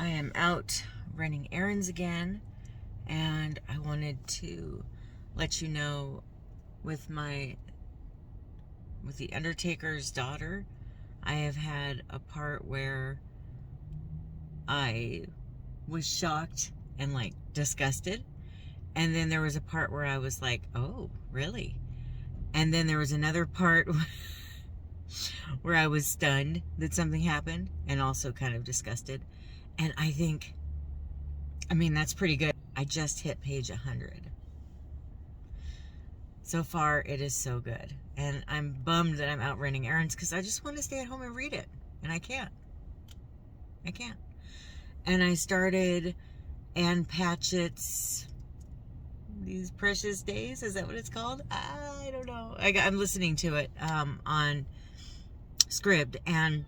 I am out running errands again, and I wanted to let you know with the Undertaker's daughter, I have had a part where I was shocked and like disgusted, and then there was a part where I was like, oh, really? And then there was another part where I was stunned that something happened and also kind of disgusted. And I mean, that's pretty good. I just hit page 100. So far, it is so good. And I'm bummed that I'm out running errands because I just want to stay at home and read it. And I can't. And I started Ann Patchett's These Precious Days. Is that what it's called? I don't know. I'm listening to it on SCRIBD. And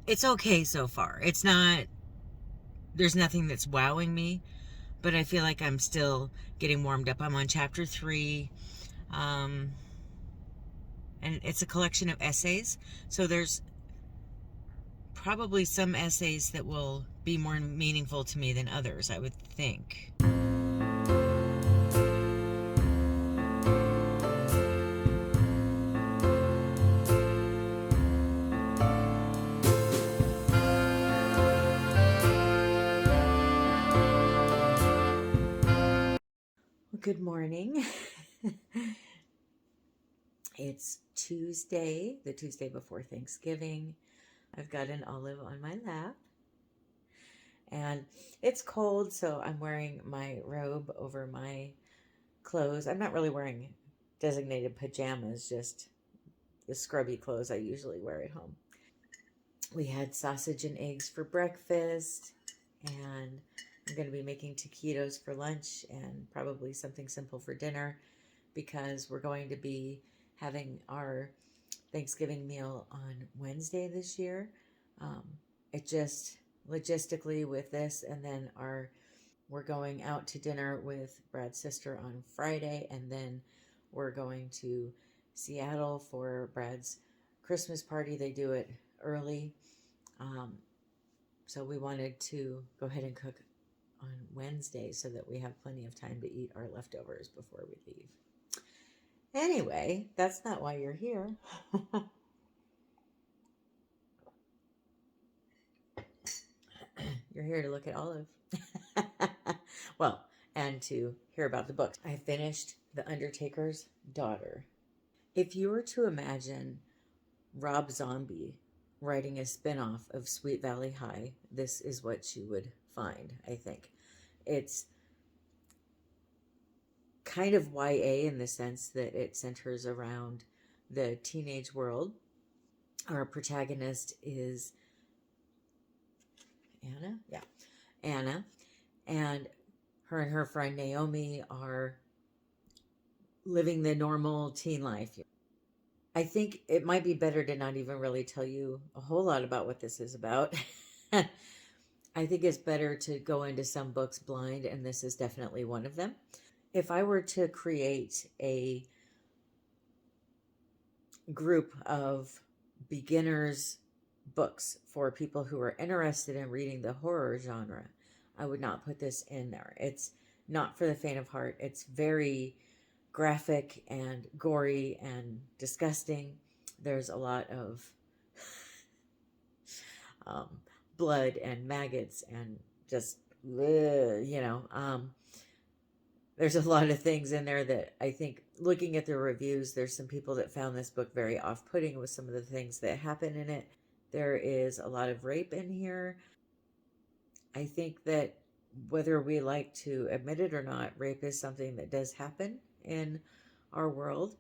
it's okay so far. There's nothing that's wowing me, but I feel like I'm still getting warmed up. I'm on chapter 3, and it's a collection of essays. So there's probably some essays that will be more meaningful to me than others, I would think. Good morning. It's Tuesday, the Tuesday before Thanksgiving. I've got an olive on my lap. And it's cold, so I'm wearing my robe over my clothes. I'm not really wearing designated pajamas, just the scrubby clothes I usually wear at home. We had sausage and eggs for breakfast, and I'm going to be making taquitos for lunch and probably something simple for dinner because we're going to be having our Thanksgiving meal on Wednesday this year. It just logistically with this, and then we're going out to dinner with Brad's sister on Friday, and then we're going to Seattle for Brad's Christmas party. They do it early. So we wanted to go ahead and cook on Wednesday so that we have plenty of time to eat our leftovers before we leave. Anyway, that's not why you're here. You're here to look at Olive. Well, and to hear about the books. I finished The Undertaker's Daughter. If you were to imagine Rob Zombie writing a spin-off of Sweet Valley High, this is what you would find, I think. It's kind of YA in the sense that it centers around the teenage world. Our protagonist is Anna. Yeah, Anna. And her and her friend Naomi are living the normal teen life. I think it might be better to not even really tell you a whole lot about what this is about. I think it's better to go into some books blind, and this is definitely one of them. If I were to create a group of beginners books for people who are interested in reading the horror genre, I would not put this in there. It's not for the faint of heart. It's very graphic and gory and disgusting. There's a lot of blood and maggots and just, there's a lot of things in there that I think, looking at the reviews, there's some people that found this book very off-putting with some of the things that happen in it. There is a lot of rape in here. I think that whether we like to admit it or not, rape is something that does happen in our world,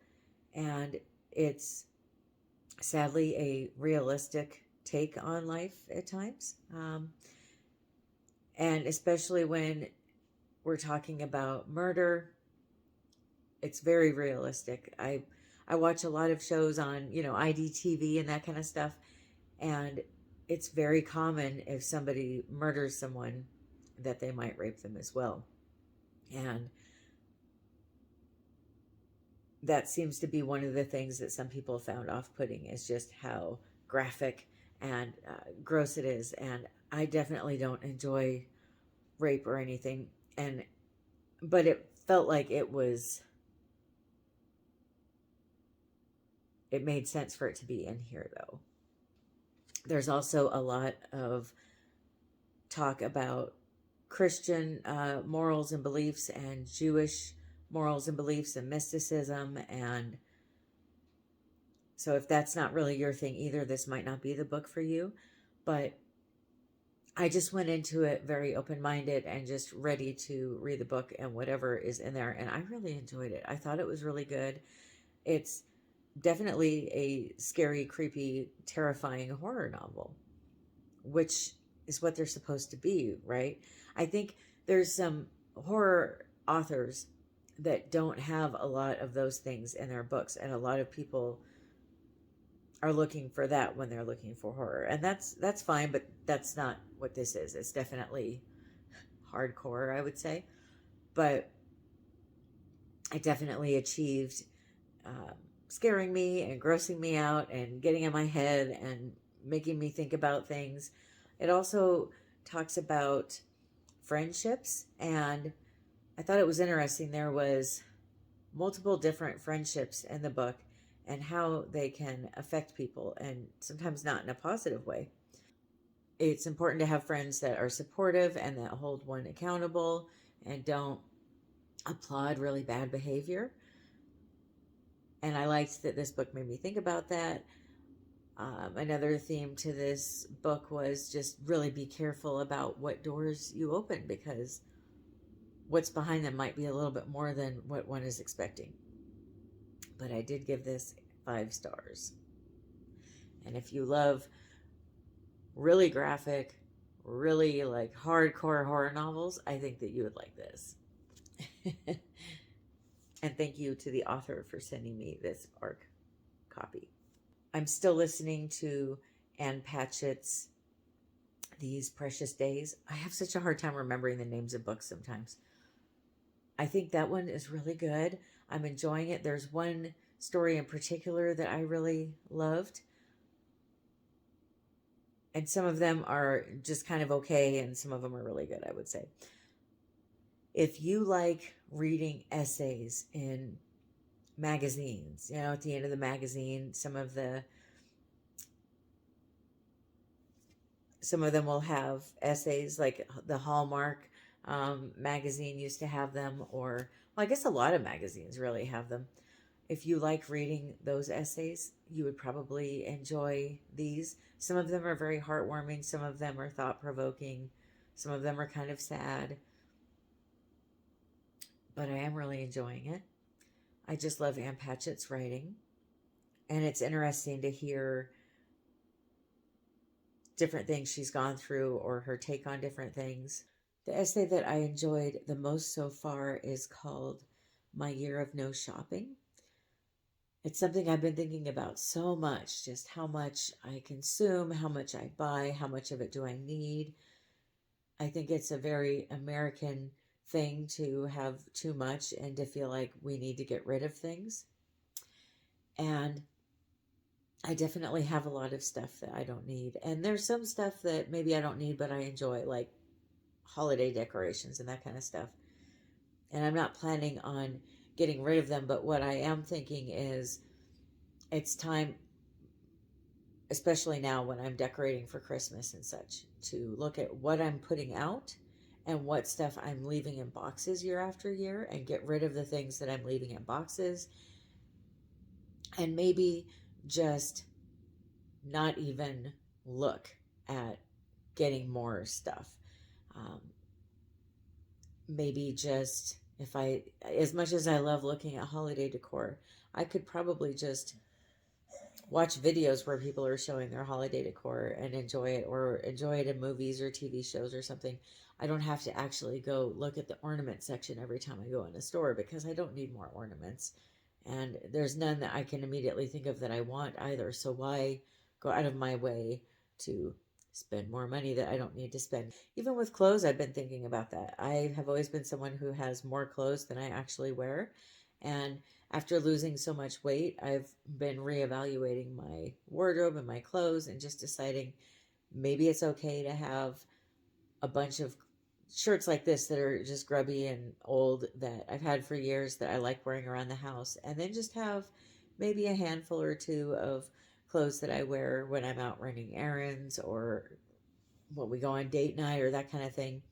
and it's sadly a realistic take on life at times, and especially when we're talking about murder, it's very realistic. I watch a lot of shows on, IDTV and that kind of stuff, and it's very common if somebody murders someone that they might rape them as well. And that seems to be one of the things that some people found off-putting, is just how graphic and gross it is. And I definitely don't enjoy rape or anything, but it felt like it made sense for it to be in here, though. There's also a lot of talk about Christian morals and beliefs and Jewish morals and beliefs and mysticism. And so if that's not really your thing either, this might not be the book for you. But I just went into it very open-minded and just ready to read the book and whatever is in there. And I really enjoyed it. I thought it was really good. It's definitely a scary, creepy, terrifying horror novel, which is what they're supposed to be, right? I think there's some horror authors that don't have a lot of those things in their books, and a lot of people are looking for that when they're looking for horror, and that's fine, but that's not what this is. It's definitely hardcore, I would say, but I definitely achieved scaring me and grossing me out and getting in my head and making me think about things. It also talks about friendships, and I thought it was interesting. There was multiple different friendships in the book and how they can affect people, and sometimes not in a positive way. It's important to have friends that are supportive and that hold one accountable and don't applaud really bad behavior. And I liked that this book made me think about that. Another theme to this book was just really be careful about what doors you open, because what's behind them might be a little bit more than what one is expecting. But I did give this 5 stars. And if you love really graphic, really like hardcore horror novels, I think that you would like this. And thank you to the author for sending me this ARC copy. I'm still listening to Ann Patchett's These Precious Days. I have such a hard time remembering the names of books sometimes. I think that one is really good. I'm enjoying it. There's one story in particular that I really loved. And some of them are just kind of okay, and some of them are really good, I would say. If you like reading essays in magazines, at the end of the magazine, some of them will have essays, like the Hallmark magazine used to have them, or, well, I guess a lot of magazines really have them. If you like reading those essays, you would probably enjoy these. Some of them are very heartwarming. Some of them are thought-provoking. Some of them are kind of sad. But I am really enjoying it. I just love Ann Patchett's writing. And it's interesting to hear different things she's gone through or her take on different things. The essay that I enjoyed the most so far is called My Year of No Shopping. It's something I've been thinking about so much, just how much I consume, how much I buy, how much of it do I need. I think it's a very American thing to have too much and to feel like we need to get rid of things. And I definitely have a lot of stuff that I don't need. And there's some stuff that maybe I don't need, but I enjoy, like holiday decorations and that kind of stuff. And I'm not planning on getting rid of them, but what I am thinking is it's time, especially now when I'm decorating for Christmas and such, to look at what I'm putting out and what stuff I'm leaving in boxes year after year, and get rid of the things that I'm leaving in boxes, and maybe just not even look at getting more stuff. Maybe just, as much as I love looking at holiday decor, I could probably just watch videos where people are showing their holiday decor and enjoy it, or enjoy it in movies or TV shows or something. I don't have to actually go look at the ornament section every time I go in a store, because I don't need more ornaments. And there's none that I can immediately think of that I want either. So why go out of my way to spend more money that I don't need to spend? Even with clothes, I've been thinking about that. I have always been someone who has more clothes than I actually wear. And after losing so much weight, I've been reevaluating my wardrobe and my clothes and just deciding maybe it's okay to have a bunch of shirts like this that are just grubby and old that I've had for years that I like wearing around the house, and then just have maybe a handful or two of clothes that I wear when I'm out running errands or when we go on date night or that kind of thing.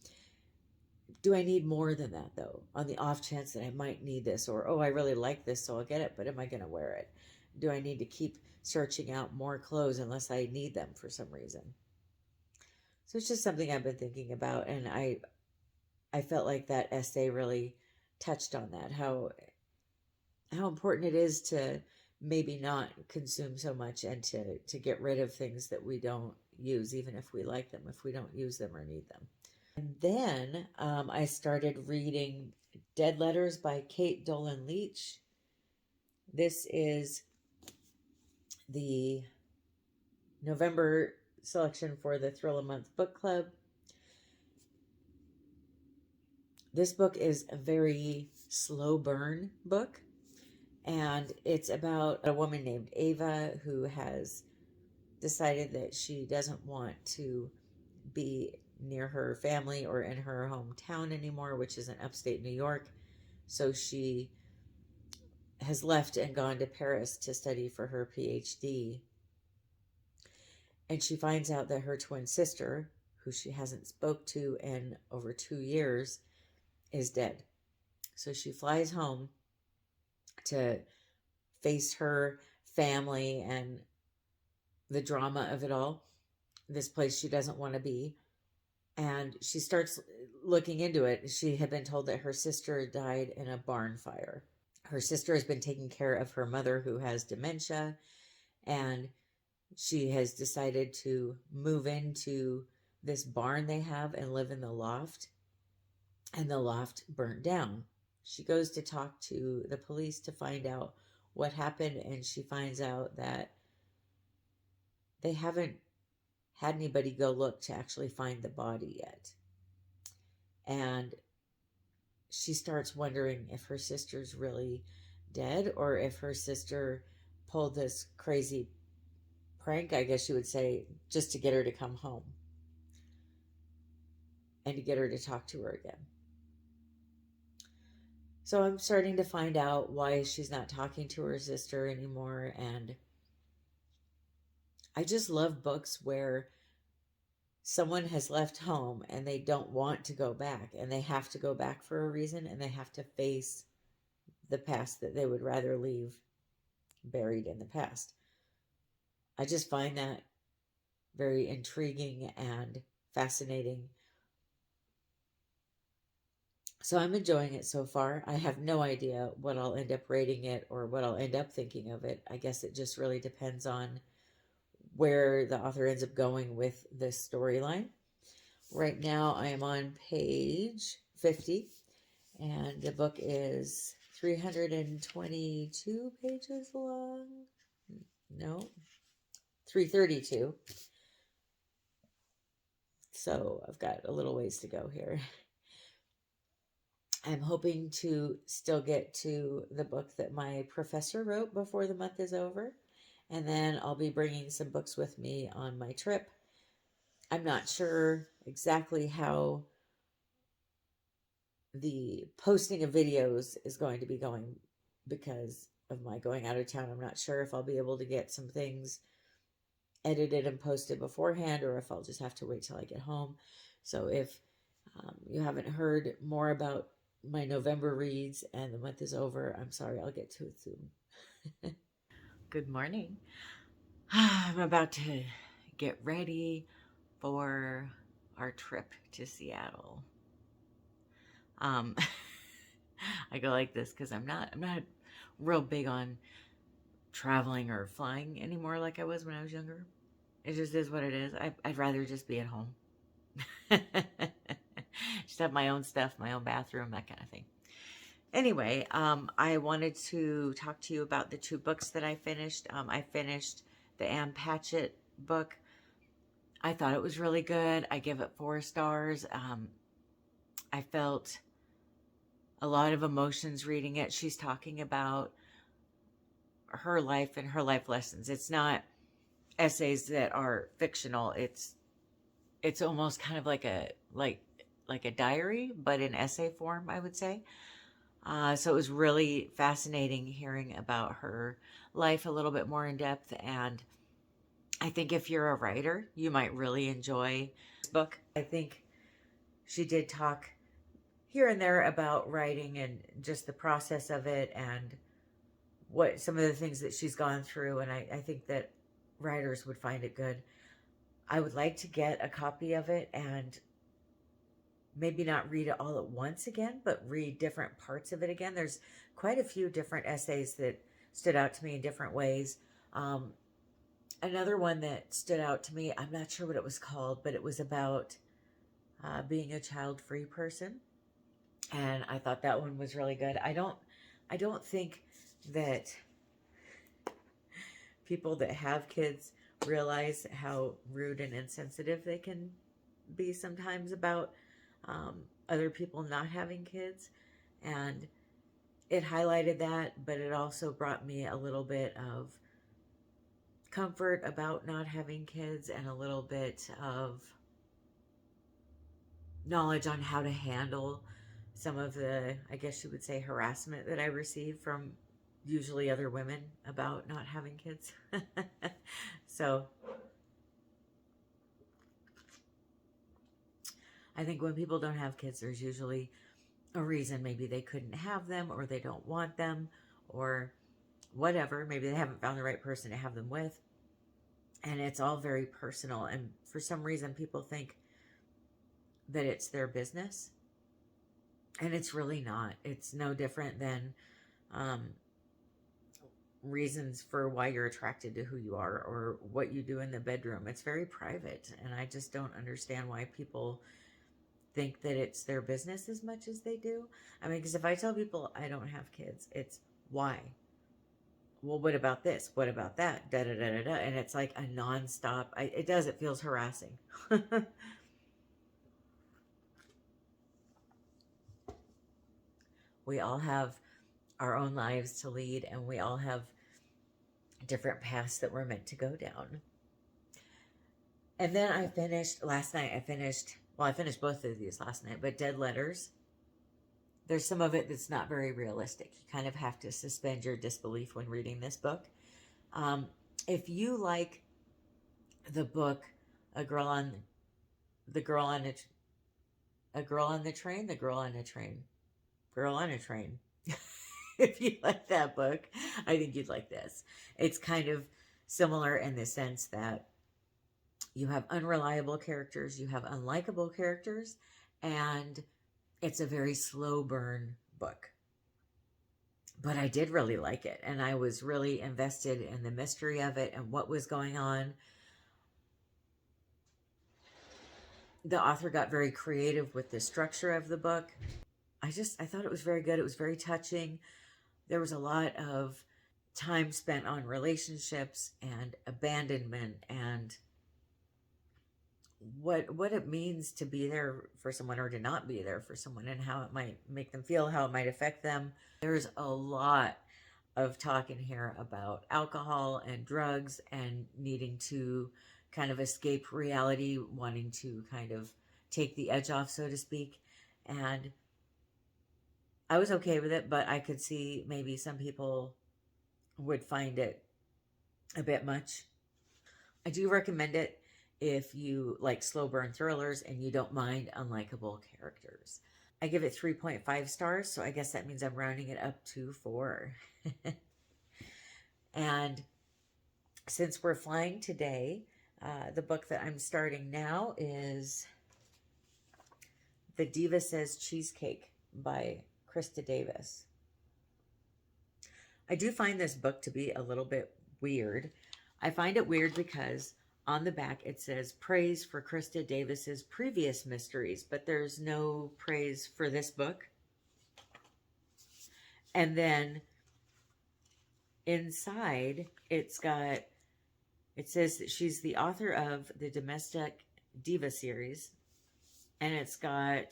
Do I need more than that, though, on the off chance that I might need this? Or, oh, I really like this, so I'll get it, but am I going to wear it? Do I need to keep searching out more clothes unless I need them for some reason? So it's just something I've been thinking about, and I felt like that essay really touched on that, how important it is to maybe not consume so much and to get rid of things that we don't use, even if we like them, if we don't use them or need them. And then I started reading Dead Letters by Caite Dolan-Leach. This is the November selection for the Thrill a Month book club. This book is a very slow burn book, and it's about a woman named Ava who has decided that she doesn't want to be near her family or in her hometown anymore, which is in upstate New York. So she has left and gone to Paris to study for her PhD. And she finds out that her twin sister, who she hasn't spoke to in over 2 years, is dead. So she flies home to face her family and the drama of it all, this place she doesn't want to be. And she starts looking into it. She had been told that her sister died in a barn fire. Her sister has been taking care of her mother, who has dementia, and she has decided to move into this barn they have and live in the loft. And the loft burnt down. She goes to talk to the police to find out what happened, and she finds out that they haven't had anybody go look to actually find the body yet. And she starts wondering if her sister's really dead or if her sister pulled this crazy prank, I guess you would say, just to get her to come home and to get her to talk to her again. So I'm starting to find out why she's not talking to her sister anymore. And I just love books where someone has left home and they don't want to go back, and they have to go back for a reason, and they have to face the past that they would rather leave buried in the past. I just find that very intriguing and fascinating. So I'm enjoying it so far. I have no idea what I'll end up rating it or what I'll end up thinking of it. I guess it just really depends on where the author ends up going with this storyline. Right now I am on page 50, and the book is 322 pages long. No, 332. So I've got a little ways to go here. I'm hoping to still get to the book that my professor wrote before the month is over. And then I'll be bringing some books with me on my trip. I'm not sure exactly how the posting of videos is going to be going because of my going out of town. I'm not sure if I'll be able to get some things edited and posted beforehand or if I'll just have to wait till I get home. So if you haven't heard more about my November reads and the month is over, I'm sorry, I'll get to it soon. Good morning. I'm about to get ready for our trip to Seattle. I go like this because I'm not real big on traveling or flying anymore like I was when I was younger. It just is what it is. I'd rather just be at home. Just have my own stuff, my own bathroom, that kind of thing. Anyway, I wanted to talk to you about the 2 books that I finished. I finished the Patchett book. I thought it was really good. I give it 4 stars. I felt a lot of emotions reading it. She's talking about her life and her life lessons. It's not essays that are fictional. It's it's almost kind of like a diary, but in essay form, I would say. So it was really fascinating hearing about her life a little bit more in depth. And I think if you're a writer, you might really enjoy this book. I think she did talk here and there about writing and just the process of it and what some of the things that she's gone through. And I think that writers would find it good. I would like to get a copy of it and maybe not read it all at once again, but read different parts of it again. There's quite a few different essays that stood out to me in different ways. Another one that stood out to me, I'm not sure what it was called, but it was about being a child-free person. And I thought that one was really good. I don't think that people that have kids realize how rude and insensitive they can be sometimes about other people not having kids. And it highlighted that, but it also brought me a little bit of comfort about not having kids and a little bit of knowledge on how to handle some of the, I guess you would say, harassment that I received from usually other women about not having kids. So I think when people don't have kids, there's usually a reason. Maybe they couldn't have them, or they don't want them, or whatever. Maybe they haven't found the right person to have them with. And it's all very personal. And for some reason, people think that it's their business. And it's really not. It's no different than reasons for why you're attracted to who you are or what you do in the bedroom. It's very private. And I just don't understand why people think that it's their business as much as they do. I mean, because if I tell people I don't have kids, it's why? Well, what about this? What about that? Da da da da da. And it's like a nonstop. It feels harassing. We all have our own lives to lead, and we all have different paths that we're meant to go down. And then I finished both of these last night, but Dead Letters. There's some of it that's not very realistic. You kind of have to suspend your disbelief when reading this book. If you like the book, The Girl on a Train. If you like that book, I think you'd like this. It's kind of similar in the sense that you have unreliable characters, you have unlikable characters, and it's a very slow burn book. But I did really like it, and I was really invested in the mystery of it and what was going on. The author got very creative with the structure of the book. I thought it was very good. It was very touching. There was a lot of time spent on relationships and abandonment and what it means to be there for someone or to not be there for someone, and how it might make them feel, how it might affect them. There's a lot of talk in here about alcohol and drugs and needing to kind of escape reality, wanting to kind of take the edge off, so to speak. And I was okay with it, but I could see maybe some people would find it a bit much. I do recommend it if you like slow burn thrillers and you don't mind unlikable characters. I give it 3.5 stars, so I guess that means I'm rounding it up to 4. And since we're flying today, the book that I'm starting now is The Diva Says Cheesecake by Krista Davis. I do find this book to be a little bit weird. I find it weird because on the back it says praise for Krista Davis's previous mysteries, but there's no praise for this book. And then inside it says that she's the author of the Domestic Diva series, and it's got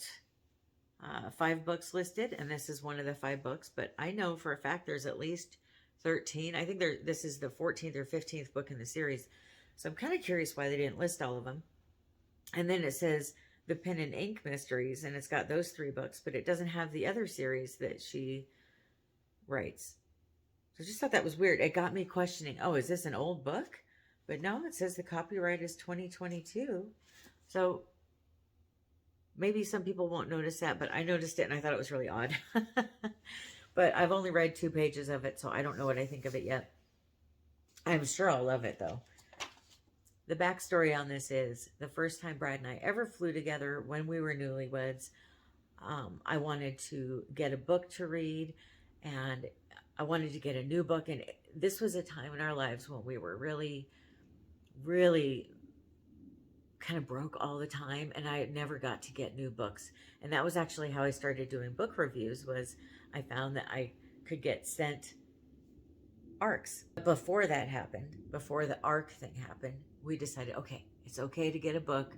5 books listed, and this is one of the 5 books, but I know for a fact there's at least 13. I think this is the 14th or 15th book in the series, so I'm kind of curious why they didn't list all of them. And then it says the Pen and Ink Mysteries, and it's got those 3 books, but it doesn't have the other series that she writes. So I just thought that was weird. It got me questioning, oh, is this an old book? But no, it says the copyright is 2022. So maybe some people won't notice that, but I noticed it and I thought it was really odd. But I've only read 2 pages of it, so I don't know what I think of it yet. I'm sure I'll love it, though. The backstory on this is the first time Brad and I ever flew together when we were newlyweds, I wanted to get a book to read, and I wanted to get a new book. And this was a time in our lives when we were really, really kind of broke all the time, and I never got to get new books. And that was actually how I started doing book reviews, was I found that I could get sent ARCs. Before that happened, before the ARC thing happened, we decided, okay, it's okay to get a book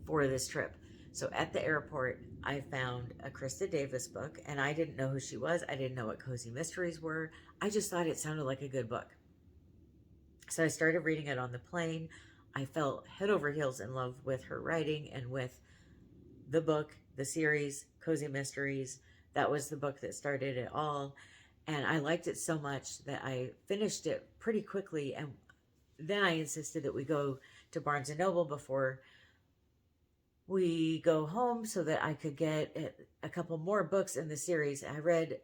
for this trip. So at the airport, I found a Krista Davis book, and I didn't know who she was. I didn't know what Cozy Mysteries were. I just thought it sounded like a good book. So I started reading it on the plane. I fell head over heels in love with her writing and with the book, the series, Cozy Mysteries. That was the book that started it all. And I liked it so much that I finished it pretty quickly. And then I insisted that we go to Barnes & Noble before we go home so that I could get a couple more books in the series. I read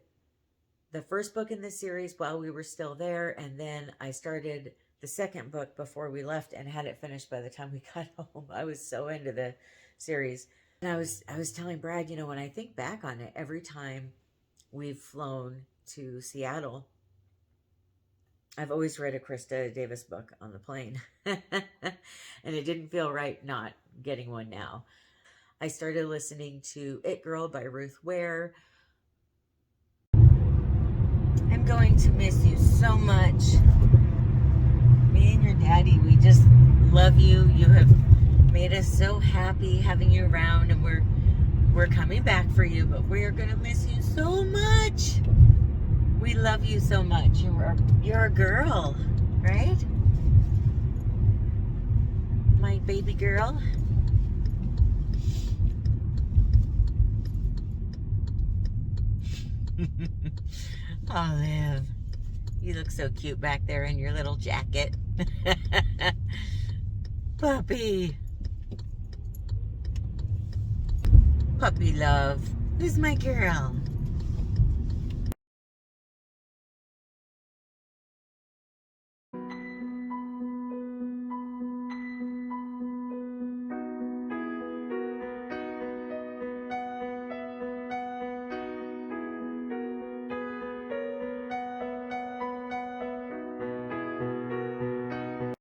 the first book in the series while we were still there. And then I started the second book before we left and had it finished by the time we got home. I was so into the series. And I was telling Brad, you know, when I think back on it, every time we've flown to Seattle, I've always read a Krista Davis book on the plane. And it didn't feel right not getting one now. I started listening to It Girl by Ruth Ware. I'm going to miss you so much. Me and your daddy, we just love you. You have made us so happy having you around, and we're coming back for you, but we're going to miss you so much. We love you so much. You're a girl, right? My baby girl. Olive, you look so cute back there in your little jacket. Puppy. Puppy love. Who's my girl?